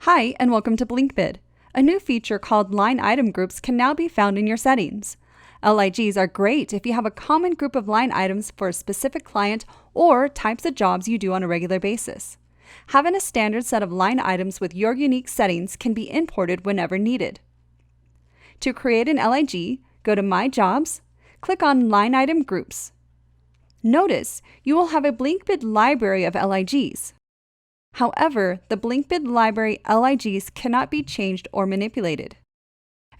Hi, and welcome to BlinkBid. A new feature called line item groups can now be found in your settings. LIGs are great if you have a common group of line items for a specific client or types of jobs you do on a regular basis. Having a standard set of line items with your unique settings can be imported whenever needed. To create an LIG, go to My Jobs, click on Line Item Groups. Notice you will have a BlinkBid library of LIGs. However, the BlinkBid library LIGs cannot be changed or manipulated.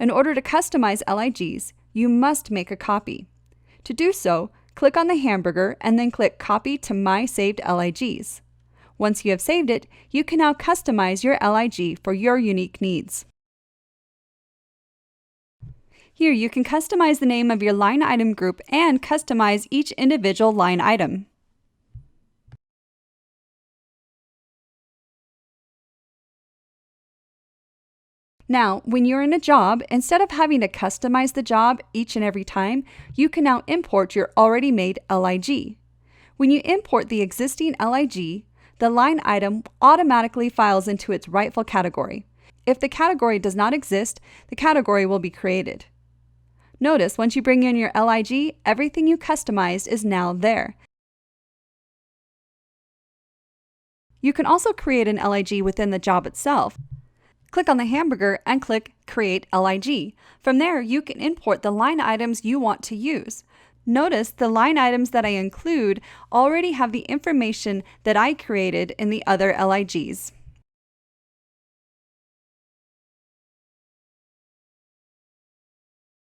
In order to customize LIGs, you must make a copy. To do so, click on the hamburger and then click Copy to My Saved LIGs. Once you have saved it, you can now customize your LIG for your unique needs. Here you can customize the name of your line item group and customize each individual line item. Now, when you're in a job, instead of having to customize the job each and every time, you can now import your already made LIG. When you import the existing LIG, the line item automatically files into its rightful category. If the category does not exist, the category will be created. Notice once you bring in your LIG, everything you customized is now there. You can also create an LIG within the job itself. Click on the hamburger and click Create LIG. From there, you can import the line items you want to use. Notice the line items that I include already have the information that I created in the other LIGs.